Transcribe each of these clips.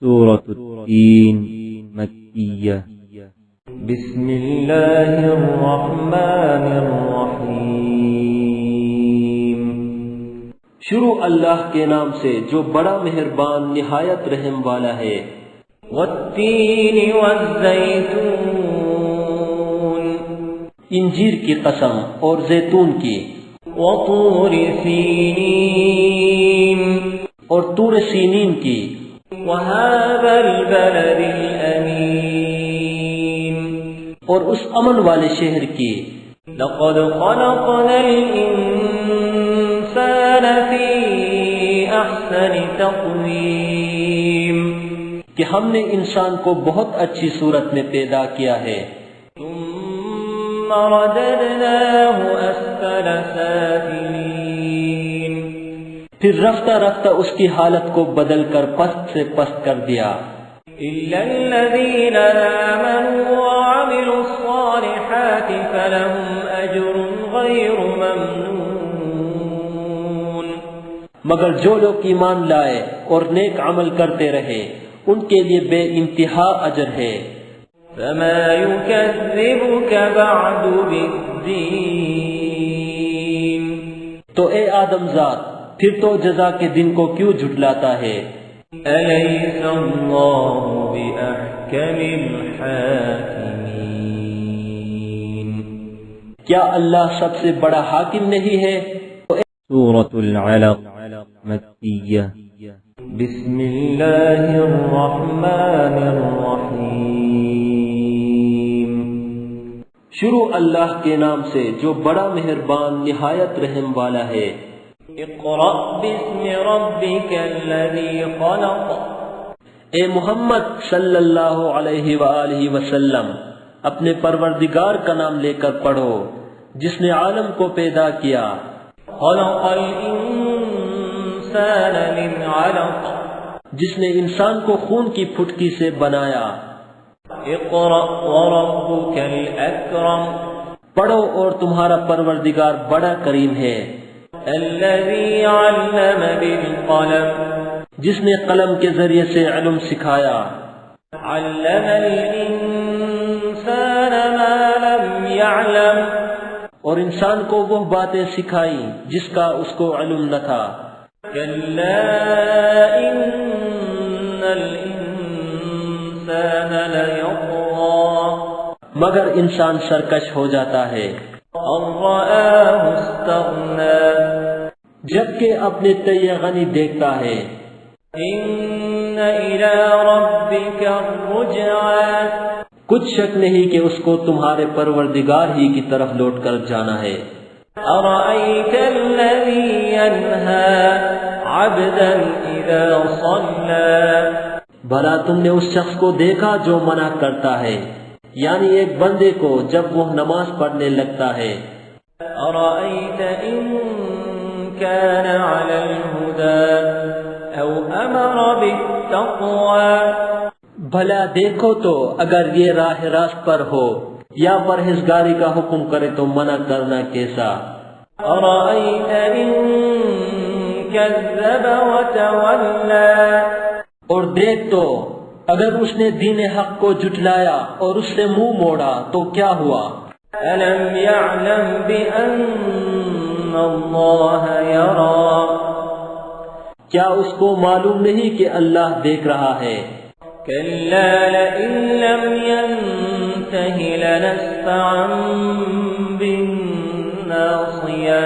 سورۃ التین مکیہ بسم اللہ الرحمن الرحیم شروع اللہ کے نام سے جو بڑا مہربان نہایت رحم والا ہے۔ والتین والزیتون انجیر کی قسم اور زیتون کی، وطور سینین اور طور سینین کی، وهذا البلد الأمین اور اس امن والے شہر کی۔ لقد خلقنا الإنسان في أحسن تقویم کہ ہم نے انسان کو بہت اچھی صورت میں پیدا کیا ہے۔ ثم رددناه أسفل سافلین پھر رفتہ رفتہ اس کی حالت کو بدل کر پست سے پست کر دیا، إلا الذين آمنوا وعملوا الصالحات فلهم أجر غير ممنون مگر جو لوگ ایمان لائے اور نیک عمل کرتے رہے ان کے لیے بے انتہا اجر ہے۔ فما يكذبك بعد بالدين تو اے آدم ذات پھر تو جزا کے دن کو کیوں جھٹلاتا ہے؟ أليس الله بأحكم الحاكمين کیا اللہ سب سے بڑا حاکم نہیں ہے؟ سورۃ العلق مکیہ بسم اللہ الرحمن الرحیم شروع اللہ کے نام سے جو بڑا مہربان نہایت رحم والا ہے۔ اقرأ باسم ربک الذی خلق اے محمد صلی اللہ علیہ وآلہ وسلم اپنے پروردگار کا نام لے کر پڑھو جس نے عالم کو پیدا کیا۔ خلق الانسان من علق جس نے انسان کو خون کی پھٹکی سے بنایا۔ اقرأ وربک الاکرم پڑھو اور تمہارا پروردگار بڑا کریم ہے۔ الذی علم بالقلم جس نے قلم کے ذریعے سے علم سکھایا۔ علم الانسان ما لم يعلم اور انسان کو وہ باتیں سکھائیں جس کا اس کو علم نہ تھا۔ کلا ان الانسان لیطغی مگر انسان سرکش ہو جاتا ہے۔ ان رآہ استغنی جبکہ اپنے تئیں غنی دیکھتا ہے۔ ان الی ربک الرجعی کچھ شک نہیں کہ اس کو تمہارے پروردگار ہی کی طرف لوٹ کر جانا ہے۔ ارأیت الذی ینہی عبدا اذا صلی بھلا تم نے اس شخص کو دیکھا جو منع کرتا ہے یعنی ایک بندے کو جب وہ نماز پڑھنے لگتا ہے۔ ارأیت ان کان علی الہدی او امر بالتقوی بھلا دیکھو تو اگر یہ راہ راست پر ہو یا پرہیزگاری کا حکم کرے تو منع کرنا کیسا؟ ارأیت ان کذب وتولی اور دیکھ تو اگر اس نے دین حق کو جھٹلایا اور اس سے منہ موڑا تو کیا ہوا؟ الم یعلم بان اللہ یری کیا اس کو معلوم نہیں کہ اللہ دیکھ رہا ہے؟ کلا لئن لم ینتہ لنسفعا بالناصیہ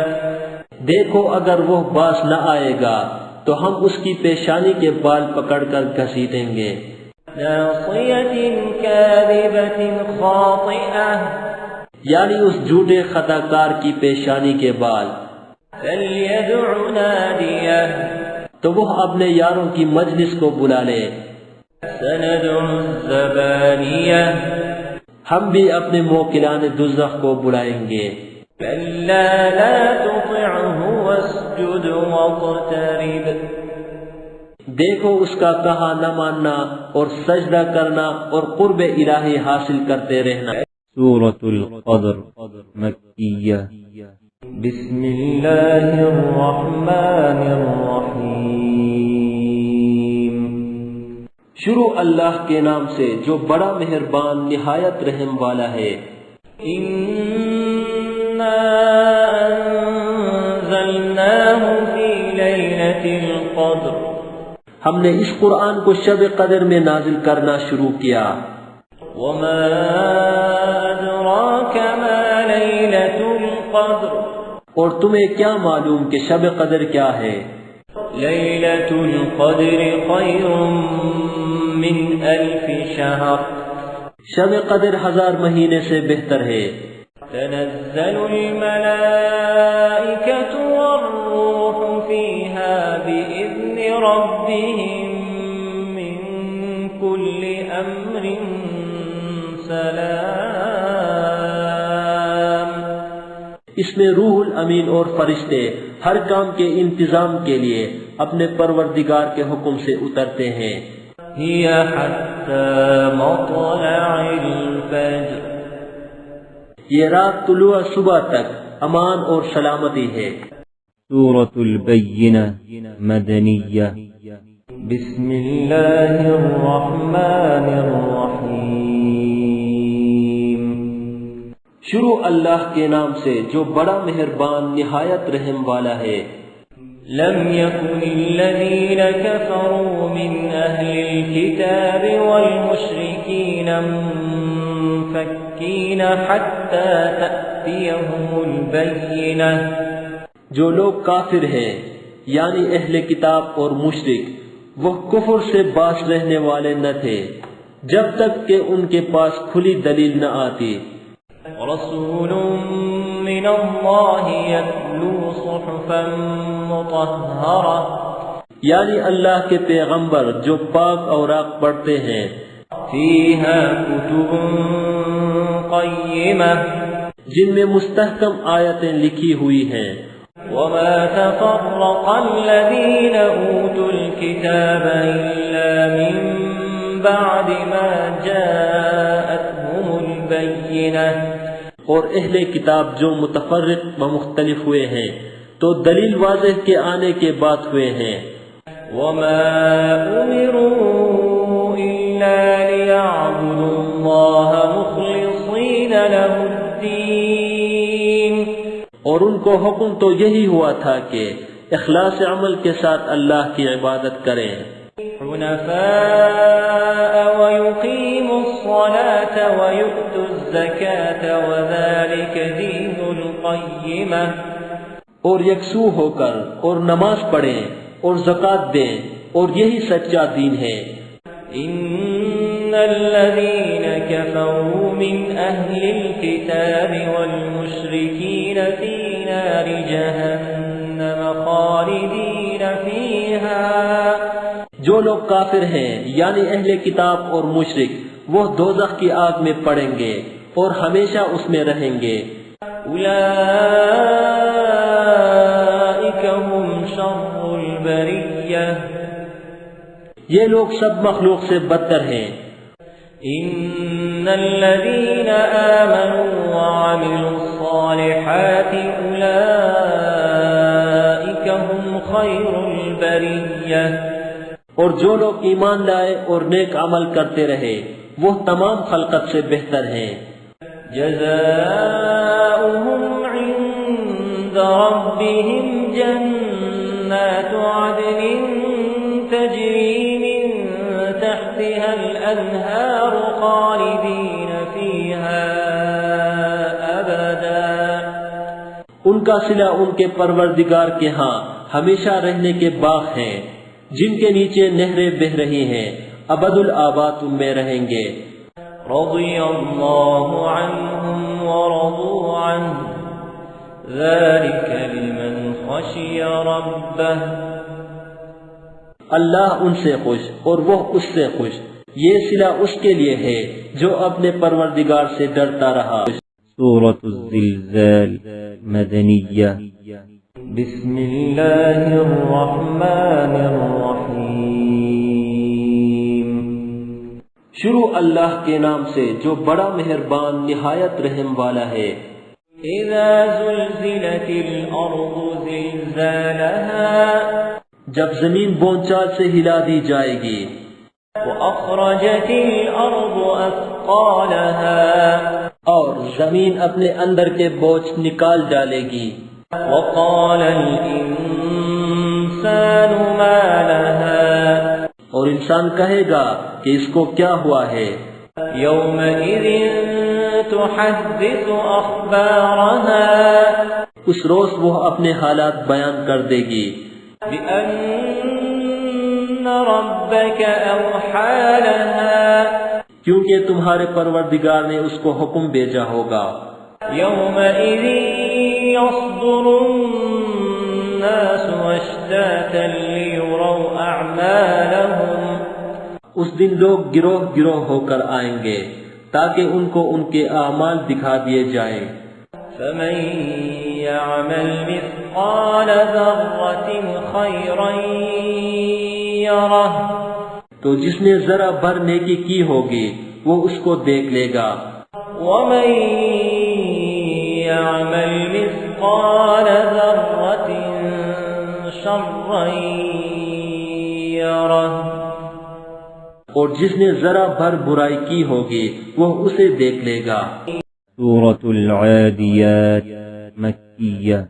دیکھو اگر وہ باز نہ آئے گا تو ہم اس کی پیشانی کے بال پکڑ کر گھسیٹیں گے۔ ناصیۃ کاذبۃ خاطئہ یعنی اس جھوٹے خطا کار کی پیشانی کے بال۔ فلیدع نادیہ تو وہ اپنے یاروں کی مجلس کو بلا لے۔ سندع الزبانیہ ہم بھی اپنے موکلان دوزخ کو بلائیں گے۔ کلا لا تطعہ واسجد واقترب دیکھو اس کا کہا نہ ماننا اور سجدہ کرنا اور قرب الہی حاصل کرتے رہنا۔ سورۃ القدر مکیہ بسم اللہ الرحمن الرحیم شروع اللہ کے نام سے جو بڑا مہربان نہایت رحم والا ہے۔ إنا أنزلناه في ليلة القدر ہم نے اس قرآن کو شب قدر میں نازل کرنا شروع کیا۔ وما أدراك ما ليلة القدر اور تمہیں کیا معلوم کہ شب قدر کیا ہے؟ ليلة القدر خير من 1000 شهر شب قدر 1000 مہینے سے بہتر ہے۔ تنزل الملائكة والروح فيها بإذن ربهم من كل أمر سلام اس میں روح الامین اور فرشتے ہر کام کے انتظام کے لیے اپنے پروردگار کے حکم سے اترتے ہیں۔ هي حتى مطلع الفجر یہ رات طلوع صبح تک امان اور سلامتی ہے۔ سورة البينة مدنية بسم الله الرحمن الرحيم شروع اللہ کے نام سے جو بڑا مہربان نہایت رحم والا ہے۔ لم يكن الذين كفروا من أهل الكتاب والمشركين منفكين حتى تأتيهم البينة جو لوگ کافر ہیں یعنی اہل کتاب اور مشرک وہ کفر سے باز رہنے والے نہ تھے جب تک کہ ان کے پاس کھلی دلیل نہ آتی۔ رسول من اللہ یتلو صحفا مطہرہ یعنی اللہ کے پیغمبر جو پاک اوراق پڑھتے ہیں۔ فیہا کتب قیمہ جن میں مستحکم آیتیں لکھی ہوئی ہیں۔ وما تفرق الذین اوتوا الکتاب الا من بعد ما جاءتهم البینہ اور اہل کتاب جو متفرق و مختلف ہوئے ہیں تو دلیل واضح کے آنے کے بعد ہوئے ہیں۔ وما امروا الا ليعبدوا الله مخلصين له الدين اور ان کو حکم تو یہی ہوا تھا کہ اخلاص عمل کے ساتھ اللہ کی عبادت کریں، حنفاء ويقيموا الصلاة ويؤتوا الزكاة وذلك دين القيمة اور یکسو ہو کر اور نماز پڑھیں اور زکوٰۃ دیں اور یہی سچا دین ہے۔ ان الذين كفروا من اهل الكتاب والمشركين في نار جهنم خالدين فيها جو لوگ کافر ہیں یعنی اہل کتاب اور مشرک وہ دوزخ کی آگ میں پڑیں گے اور ہمیشہ اس میں رہیں گے۔ اولئك هم شر البریہ یہ لوگ سب مخلوق سے بدتر ہیں۔ ان الذين آمنوا وعملوا الصالحات اولئك هم خير البریہ اور جو لوگ ایمان لائے اور نیک عمل کرتے رہے وہ تمام خلقت سے بہتر ہیں۔ جزاؤهم عند ربهم جنات عدن تجري من تحتها الأنهار خالدين فيها أبدا ان کا صلہ ان کے پروردگار کے ہاں ہمیشہ رہنے کے باغ ہیں جن کے نیچے نہریں بہ رہی ہیں، ابد الآباد ان میں رہیں گے۔ رضی اللہ عنہم ورضوا عنہ ذلك لمن خشی ربہ اللہ ان سے خوش اور وہ اس سے خوش، یہ صلہ اس کے لیے ہے جو اپنے پروردگار سے ڈرتا رہا۔ سورة الزلزال مدنية بسم اللہ الرحمن الرحیم شروع اللہ کے نام سے جو بڑا مہربان نہایت رحم والا ہے۔ اذا زلزلت الارض زلزالها جب زمین بونچال سے ہلا دی جائے گی۔ وأخرجت الأرض أثقالها اور زمین اپنے اندر کے بوجھ نکال ڈالے گی. وقال الإنسان ما لها اور انسان کہے گا کہ اس کو کیا ہوا ہے. يومئذ تحدث أخبارها اس روز وہ اپنے حالات بیان کر دے گی. بأن ربك أوحى لها کیونکہ تمہارے پروردگار نے اس کو حکم بھیجا ہوگا. يومئذ يصدر الناس أشتاتا ليروا أعمالهم اس دن لوگ گروہ گروہ ہو کر آئیں گے تاکہ ان کو ان کے اعمال دکھا دیے جائیں. فمن يعمل مثقال ذرة خيرا يره تو جس نے ذرا بھر نیکی کی ہوگی وہ اس کو دیکھ لے گا. ومن يعمل مثقال ذرة شرا يره اور جس نے ذرا بھر برائی کی ہوگی وہ اسے دیکھ لے گا. سورة العاديات مكية.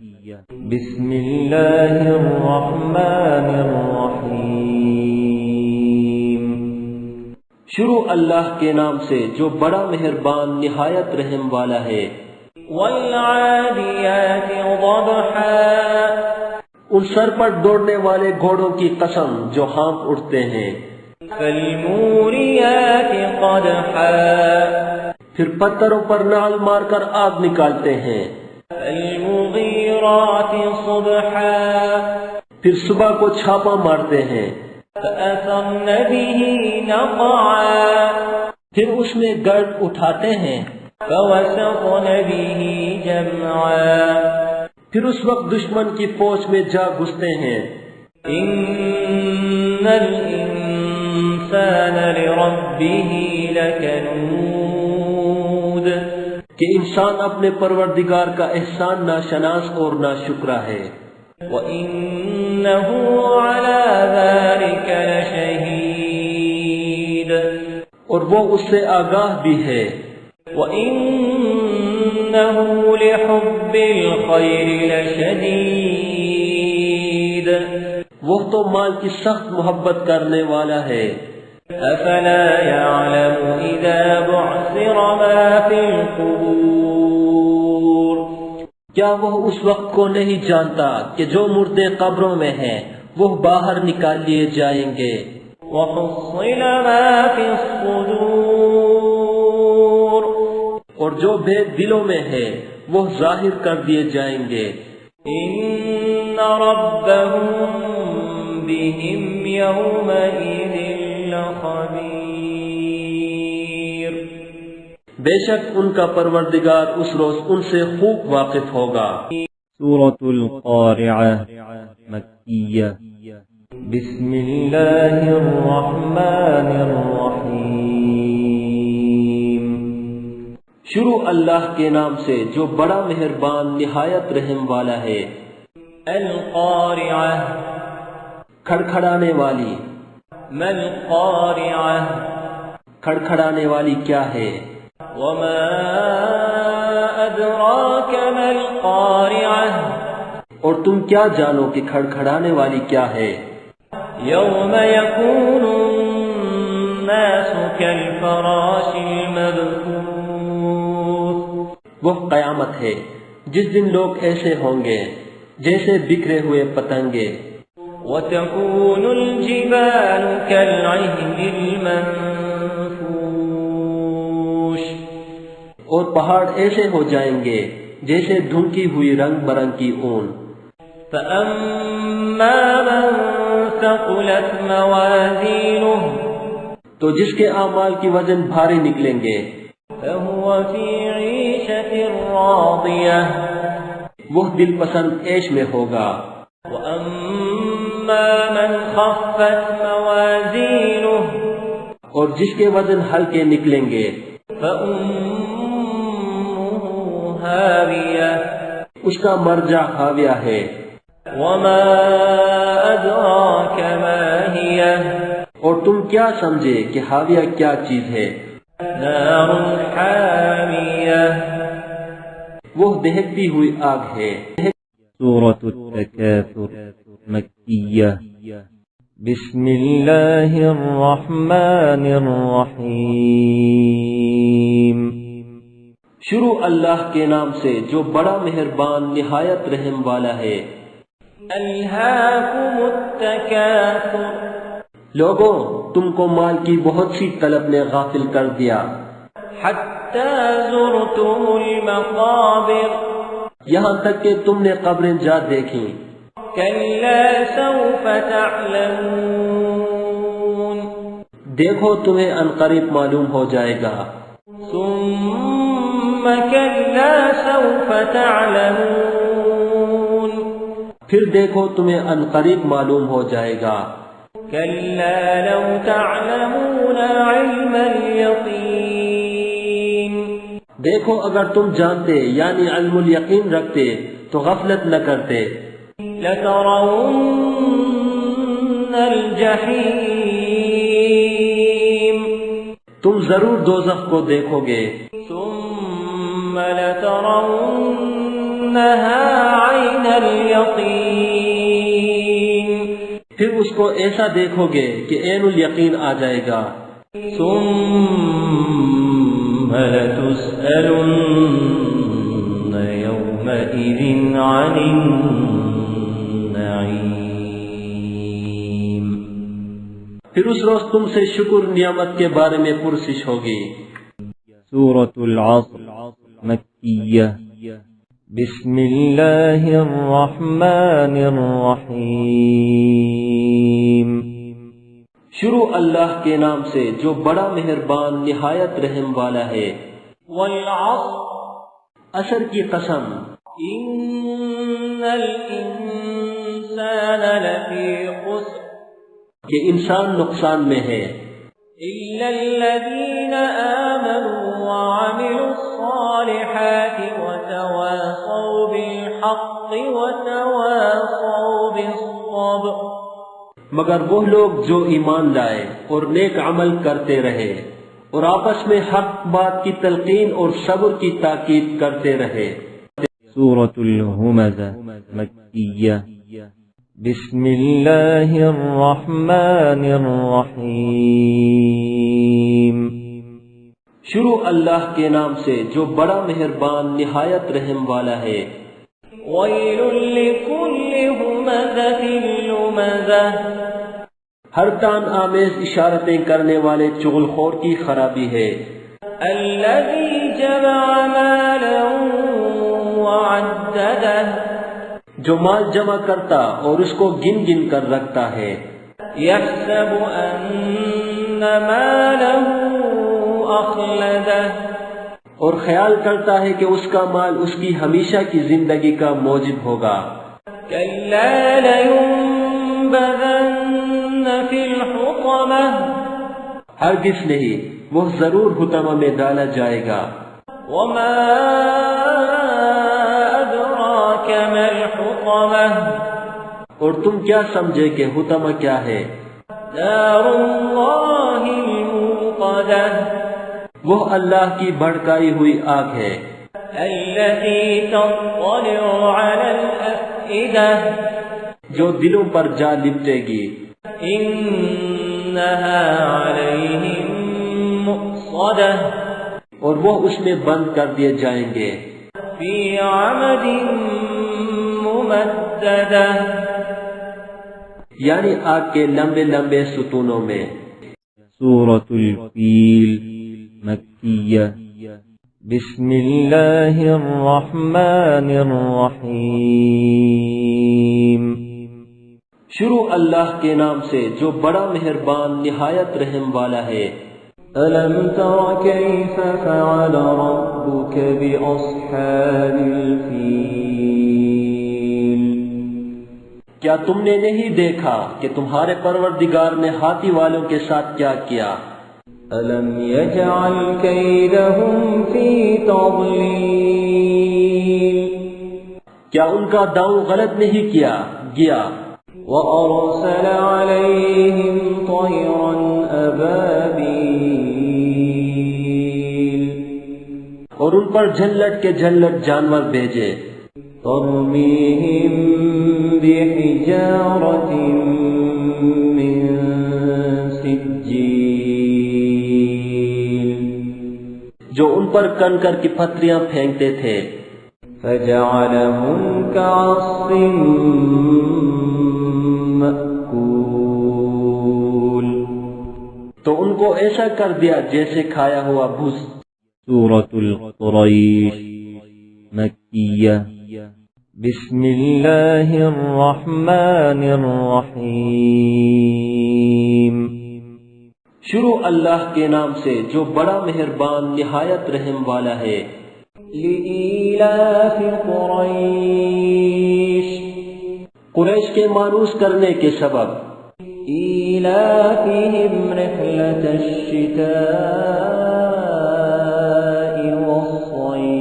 بسم الله الرحمن الرحيم. شروع اللہ کے نام سے جو بڑا مہربان نہایت رحم والا ہے. والعاديات ضبحا ان سر پر دوڑنے والے گھوڑوں کی قسم جو ہانپ اٹھتے ہیں. فالموريات قدحا پھر پتھروں پر نعل مار کر آگ نکالتے ہیں. فالمغيرات صبحا پھر صبح کو چھاپا مارتے ہیں. فأثرن به نقعا پھر اس میں گرد اٹھاتے ہیں. فوسطن به جمعا پھر اس وقت دشمن کی فوج میں جا گھستے ہیں. إن الإنسان لربه لكنود کہ انسان اپنے پروردگار کا احسان ناشناس اور ناشکرہ ہے. وَإِنَّهُ عَلَى ذَلِكَ لَشَهِيدٌ اور وہ اس سے آگاہ بھی ہے. وَإِنَّهُ لِحُبِّ الْخَيْرِ لَشَدِيدٌ وہ تو مال کی سخت محبت کرنے والا ہے. أَفَلَا يَعْلَمُ إِذَا بُعْثِرَ مَا فِي الْقُبُورِ کیا وہ اس وقت کو نہیں جانتا کہ جو مردے قبروں میں ہیں وہ باہر نکال لیے جائیں گے. وَحُصِّلَ مَا فِي الصُّدُورِ اور جو بھید دلوں میں ہے وہ ظاہر کر دیے جائیں گے. إِنَّ رَبَّهُم بِهِمْ يَوْمَئِذٍ لَخَبِيرٌ بے شک ان کا پروردگار اس روز ان سے خوب واقف ہوگا. سورة القارعة مكية. بسم الله الرحمن الرحيم. شروع اللہ کے نام سے جو بڑا مہربان نہایت رحم والا ہے. القارعة کھڑکھڑانے والی. ما القارعة کھڑکھڑانے والی کیا ہے؟ وما أدراك ما القارعة اور تم کیا جانو کہ کھڑکھڑانے والی کیا ہے؟ يوم يكون الناس كالفراش المبثوث وہ قیامت ہے جس دن لوگ ایسے ہوں گے جیسے بکھرے ہوئے پتنگے. وتكون الجبال كالعهن المنفوش اور پہاڑ ایسے ہو جائیں گے جیسے دھنکی ہوئی رنگ برنگ کی اون. فأما من ثقلت موازينه تو جس کے اعمال کی وزن بھاری نکلیں گے فهو في عيشة راضية وہ دل پسند عیش میں ہوگا. وأما من خفت موازينه اور جس کے وزن ہلکے نکلیں گے فأمه هاوية اس کا مرجع ہاویہ ہے. وما أدراك ما هي اور تم کیا سمجھے کہ حاویہ کیا چیز ہے؟ نار حامیہ، وہ دہکتی ہوئی آگ ہے۔ سورة التكاثر مكية بسم الله الرحمن الرحيم شروع اللہ کے نام سے جو بڑا مہربان نہایت رحم والا ہے۔ الہاکم التکاثر، لوگوں تم کو مال کی بہت سی طلب نے غافل کر دیا، حتی زرتم المقابر، یہاں تک کہ تم نے قبریں جا دیکھیں۔ کلا سوف تعلمون، دیکھو تمہیں عنقریب معلوم ہو جائے گا۔ ثم کلا سوف تعلمون، پھر دیکھو تمہیں عنقریب معلوم ہو جائے گا۔ کلا لو تعلمون علم الیقین، دیکھو اگر تم جانتے یعنی علم الیقین رکھتے تو غفلت نہ کرتے۔ لترون الجحیم، تم ضرور دوزخ کو دیکھو گے۔ ثم لترونها عین الیقین، پھر اس کو ایسا دیکھو گے کہ عین الیقین آ جائے گا۔ ثم لتسألن یومئذ عن النعیم، پھر اس روز تم سے شکر نعمت کے بارے میں پرسش ہوگی۔ سورة العصر مكية بسم الله الرحمن الرحيم شروع اللہ کے نام سے جو بڑا مہربان نہایت رحم والا ہے۔ والعصر، عصر کی قسم، ان الانسان لفی خسر، کہ انسان نقصان میں ہے، الا الذین آمنوا وعملوا الصالحات وتواصوا بالحق وتواصوا بالصبر، مگر وہ لوگ جو ایمان لائے اور نیک عمل کرتے رہے اور آپس میں حق بات کی تلقین اور صبر کی تاکید کرتے رہے۔ سورة الهمزة مكية بسم الله الرحمن الرحيم شروع اللہ کے نام سے جو بڑا مہربان نہایت رحم والا ہے۔ ویل لکل ہمزۃ لمزہ، ہر تان آمیز اشارتیں کرنے والے چغل خور کی خرابی ہے۔ الذی جمع مالا وعددہ، جو مال جمع کرتا اور اس کو گن گن کر رکھتا ہے۔ یحسب ان مالہ اخلدہ، اور خیال کرتا ہے کہ اس کا مال اس کی ہمیشہ کی زندگی کا موجب ہوگا۔ کلا لینبذن فی الحطمہ، ہرگز نہیں، وہ ضرور حطمہ میں ڈالا جائے گا۔ وما ادراک ما الحطمہ، اور تم کیا سمجھے کہ حطمہ کیا ہے؟ نار اللہ الموقدہ، وہ اللہ کی بھڑکائی ہوئی آگ ہے۔ التي تطلع على الأفئدة، جو دلوں پر جا لپٹے گی۔ إنها عليهم مؤصدة، اور وہ اس میں بند کر دیے جائیں گے۔ في عمد ممددة، یعنی آگ کے لمبے لمبے ستونوں میں۔ سورة الفیل مكية بسم الله الرحمن الرحيم شروع اللہ کے نام سے جو بڑا مہربان نہایت رحم والا ہے۔ ألم تر كيف فعل ربك بأصحاب الفيل، کیا تم نے نہیں دیکھا کہ تمہارے پروردگار نے ہاتھی والوں کے ساتھ کیا کیا؟ ألم يجعل كيدهم في تضليل، کیا ان کا داؤں غلط نہیں کیا گیا؟ وأرسل عليهم طيرا أبابيل اور ان پر جھلٹ کے جھلٹ جانور بھیجے ترميهم بحجارة من سجيل جو ان پر کنکر کی پتھریاں پھینکتے تھے فجعلهم كعصف مأكول تو ان کو ایسا کر دیا جیسے کھایا ہوا بھوس سورة قريش مكية بسم الله الرحمن الرحيم شروع اللہ کے نام سے جو بڑا مہربان نہایت رحم والا ہے لإيلاف قريش قریش کے مانوس کرنے کے سبب إيلافهم رحلة الشتاء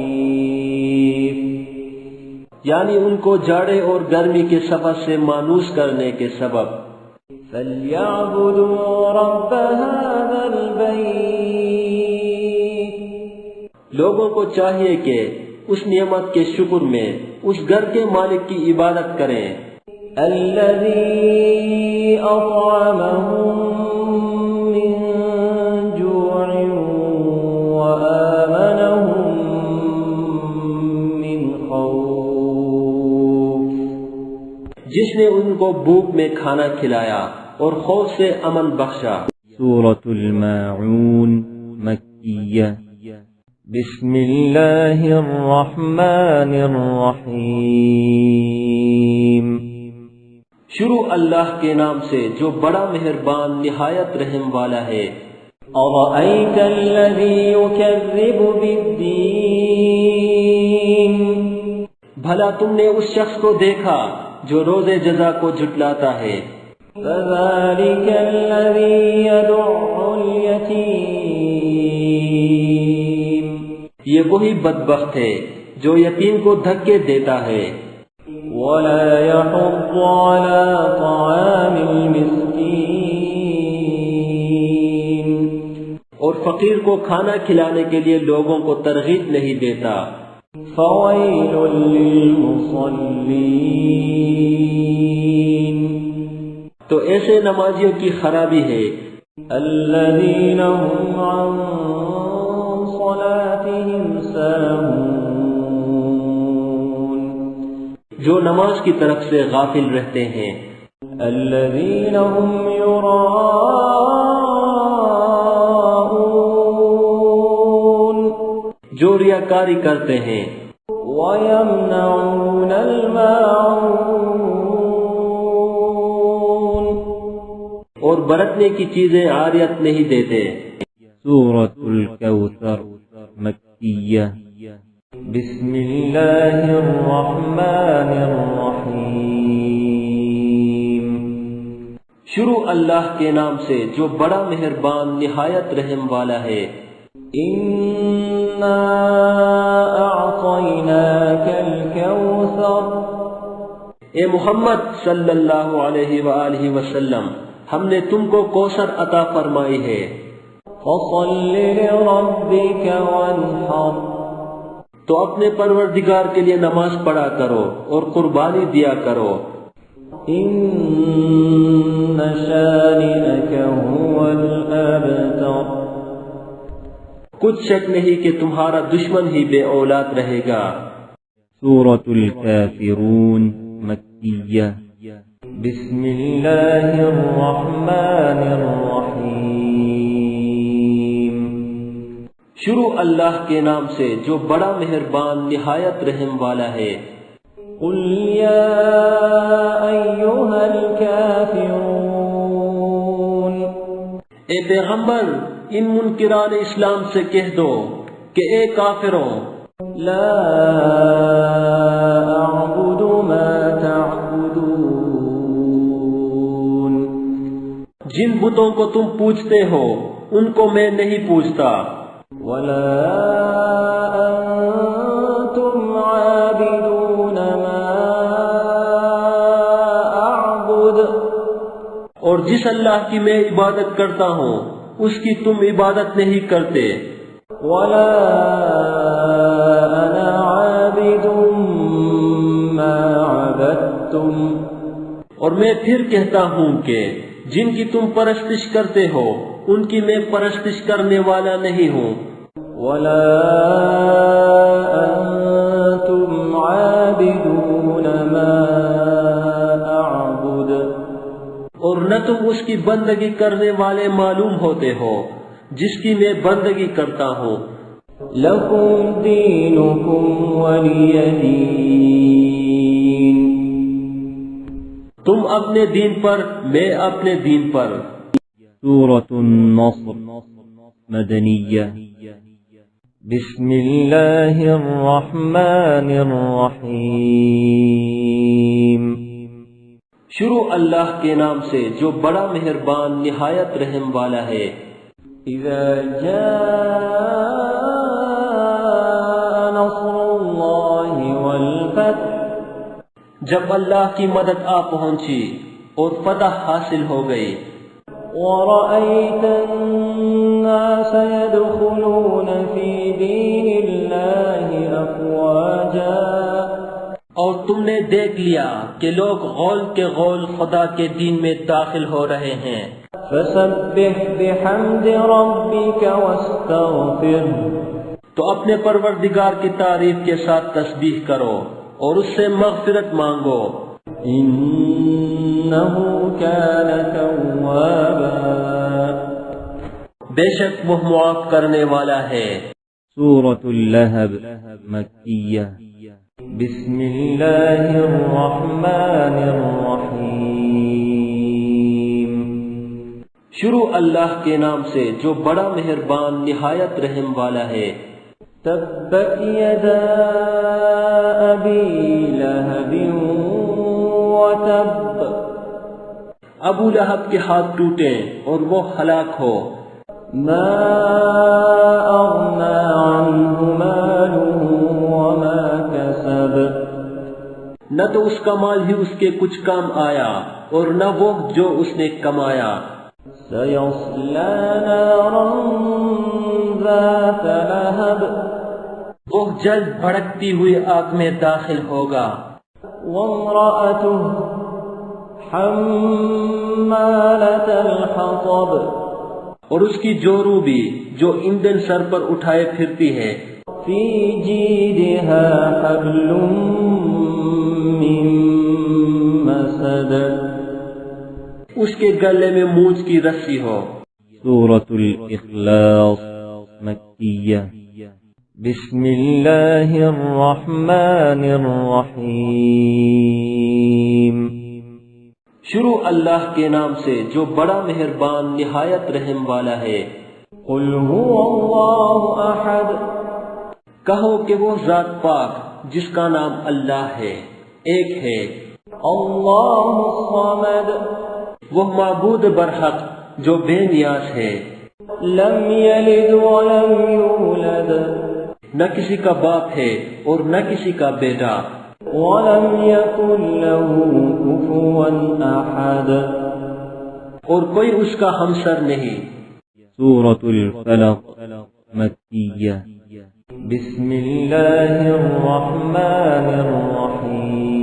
والصيف یعنی ان کو جاڑے اور گرمی کے سفر سے مانوس کرنے کے سبب فليعبدوا رب هذا البيت لوگوں کو چاہیے کہ اس نعمت کے شکر میں اس گھر کے مالک کی عبادت کریں الذي أطعمهم من جوع وآمنهم من خوف جس نے ان کو بھوک میں کھانا کھلایا اور خوف سے امن بخشا سورة الماعون مكية بسم الله الرحمن الرحيم شروع اللہ کے نام سے جو بڑا مہربان نہایت رحم والا ہے أرأيت الذي يكذب بالدين بھلا تم نے اس شخص کو دیکھا جو روز جزا کو جھٹلاتا ہے فذلك الذي يدع اليتيم یہ وہی بدبخت ہے جو یتیم کو دھکے دیتا ہے ولا يحض على طعام المسكين اور فقیر کو کھانا کھلانے کے لیے لوگوں کو ترغیب نہیں دیتا فويل للمصلين تو ایسے نمازیوں کی خرابی ہے الذين هم عن صلاتهم ساهون جو نماز کی طرف سے غافل رہتے ہیں الذين هم يراءون جو ریاکاری کرتے ہیں ويمنعون الماعون اور برتنے کی چیزیں عاریت نہیں دیتے سورة الكوثر مكية بسم الله الرحمن الرحيم شروع اللہ کے نام سے جو بڑا مہربان نہایت رحم والا ہے إنا أعطيناك الكوثر اے محمد صلی اللہ علیہ وآلہ وسلم ہم نے تم کو کوثر عطا فرمائی ہے فصل لربك وانحر تو اپنے پروردگار کے لیے نماز پڑھا کرو اور قربانی دیا کرو إن شانئك هو الأبتر کچھ شک نہیں کہ تمہارا دشمن ہی بے اولاد رہے گا سورة الكافرون مكية بسم الله الرحمن الرحيم شروع اللہ کے نام سے جو بڑا مہربان نہایت رحم والا ہے قل يا أيها الكافرون اے پیغمبر ان منکران اسلام سے کہہ دو کہ اے کافروں لا أعبد ما تعبدون جن بتوں کو تم پوجتے ہو ان کو میں نہیں پوجتا ولا أنتم عابدون ما أعبد اور جس اللہ کی میں عبادت کرتا ہوں اس کی تم عبادت نہیں کرتے، ولا أنا عابد ما عبدتم، اور میں پھر کہتا ہوں کہ جن کی تم پرستش کرتے ہو ان کی میں پرستش کرنے والا نہیں ہوں، ولا أنتم عابدون ما أعبد، اور نہ تم اس کی بندگی کرنے والے معلوم ہوتے ہو جس کی میں بندگی کرتا ہوں، لكم دينكم ولي دين، تم اپنے دین پر میں اپنے دین پر۔ سورة النصر مدنية بسم الله الرحمن الرحيم شروع اللہ کے نام سے جو بڑا مہربان نہایت رحم والا ہے۔ إذا جاء نصر الله والفتح، جب اللہ کی مدد آ پہنچی اور فتح حاصل ہو گئی، ورأيت الناس يدخلون في دين الله أفواجا، اور تم نے دیکھ لیا کہ لوگ غول کے غول خدا کے دین میں داخل ہو رہے ہیں، فسبح بحمد ربك واستغفره، تو اپنے پروردگار کی تعریف کے ساتھ تسبیح کرو اور اس سے مغفرت مانگو، إنه كان توابا، بے شک وہ معاف کرنے والا ہے۔ سورة اللهب مكية بسم الله الرحمن الرحيم شروع اللہ کے نام سے جو بڑا مہربان نہایت رحم والا ہے۔ تبت يدا أبي لهب وتب، ابو لہب کے ہاتھ ٹوٹے اور وہ ہلاک ہو، ما أغنى عنه ماله وما كسب، نہ تو اس کا مال ہی اس کے کچھ کام آیا اور نہ وہ جو اس نے کمایا، سيصلى نارا ذات لهب، وہ جلد بھڑکتی ہوئی آگ میں داخل ہوگا، وامرأته حمالة الحطب، اور اس کی جورو بھی جو ایندھن سر پر اٹھائے پھرتی ہے، في جيدها حبل من مسد، اس کے گلے میں مونچھ کی رسی ہو۔ سورة الإخلاص مكية بسم الله الرحمن الرحيم شروع اللہ کے نام سے جو بڑا مہربان نہایت رحم والا ہے۔ قل هو الله أحد، کہو کہ وہ ذات پاک جس کا نام اللہ ہے ایک ہے، الله الصمد، وہ معبود برحق جو بے نیاز ہے، لم يلد ولم يولد، نہ کسی کا باپ ہے اور نہ کسی کا بیٹا، ولم يكن له كفوا أحد، اور کوئی اس کا ہمسر نہیں۔ سورة الفلق مكية بسم الله الرحمن الرحيم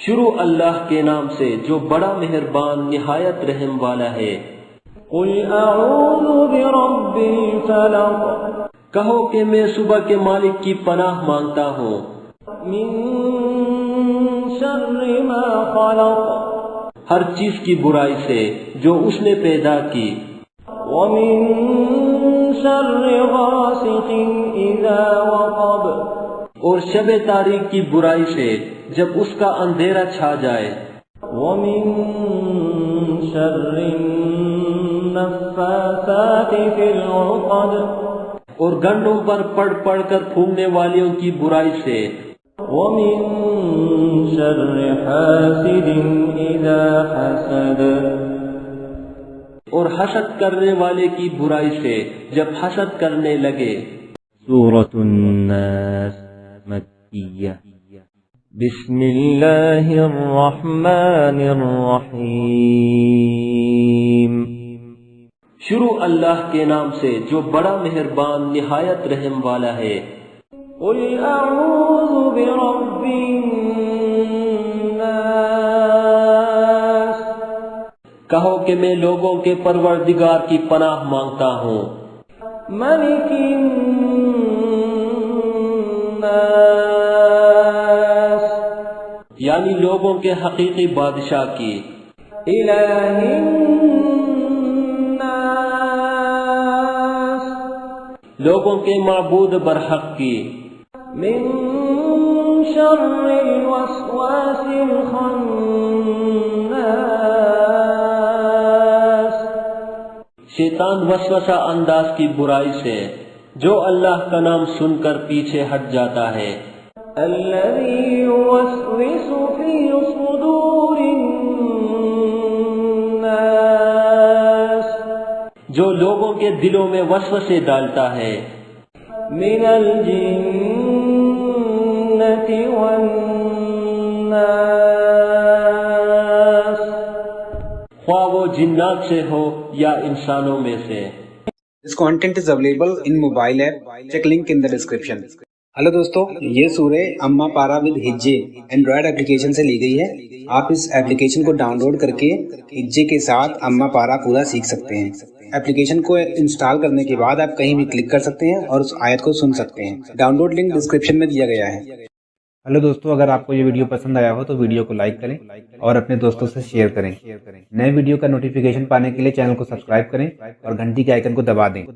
شروع اللہ کے نام سے جو بڑا مہربان نہایت رحم والا ہے۔ قل أعوذ برب الفلق، کہو کہ میں صبح کے مالک کی پناہ مانگتا ہوں، من شر ما خلق، ہر چیز کی برائی سے جو اس نے پیدا کی، ومن شر غاسق إذا وقب، اور شب تاریک کی برائی سے جب اس کا اندھیرا چھا جائے، ومن شر النفاثات في العقد، اور گنڈوں پر پڑھ پڑھ کر پھونکنے والیوں کی برائی سے، ومن شر حاسد إذا حسد، اور حسد کرنے والے کی برائی سے جب حسد کرنے لگے۔ سورة الناس مكية بسم اللہ الرحمن الرحیم شروع اللہ کے نام سے جو بڑا مہربان نہایت رحم والا ہے۔ قل اعوذ برب الناس، کہو کہ میں لوگوں کے پروردگار کی پناہ مانگتا ہوں۔ ملک الناس، یعنی لوگوں کے حقیقی بادشاہ کی۔ الہ الناس، لوگوں کے معبود برحق کی۔ من شر الوسواس الخناس، شیطان وسوسہ انداز کی برائی سے جو اللہ کا نام سن کر پیچھے ہٹ جاتا ہے۔ الذي يوسوس في صدور الناس، جو لوگوں کے دلوں میں وسوسے ڈالتا ہے۔ من الجنة والناس، خواہ وہ جنات سے ہو یا انسانوں میں سے۔ This content is available in mobile app. Check link in the description. Hello دوستو، یہ سورہ اما پارا ود ہجے اینڈرائڈ اپلیکیشن سے لی گئی ہے۔ آپ اس اپلیکیشن کو ڈاؤن لوڈ کر کے ہجے کے ساتھ اما پارا پورا سیکھ سکتے ہیں۔ اپلیکیشن کو انسٹال کرنے کے بعد آپ کہیں بھی کلک کر سکتے ہیں اور اس آیت کو سن سکتے ہیں۔ ڈاؤن لوڈ لنک ڈسکرپشن میں دیا گیا ہے۔ ہلو دوستو، اگر آپ کو یہ ویڈیو پسند آیا ہو تو ویڈیو کو لائک کریں اور اپنے دوستوں سے شیئر کریں۔ نئے ویڈیو کا نوٹیفیکیشن پانے کے لیے چینل کو سبسکرائب کریں اور گھنٹی کے آئیکن کو دبا دیں۔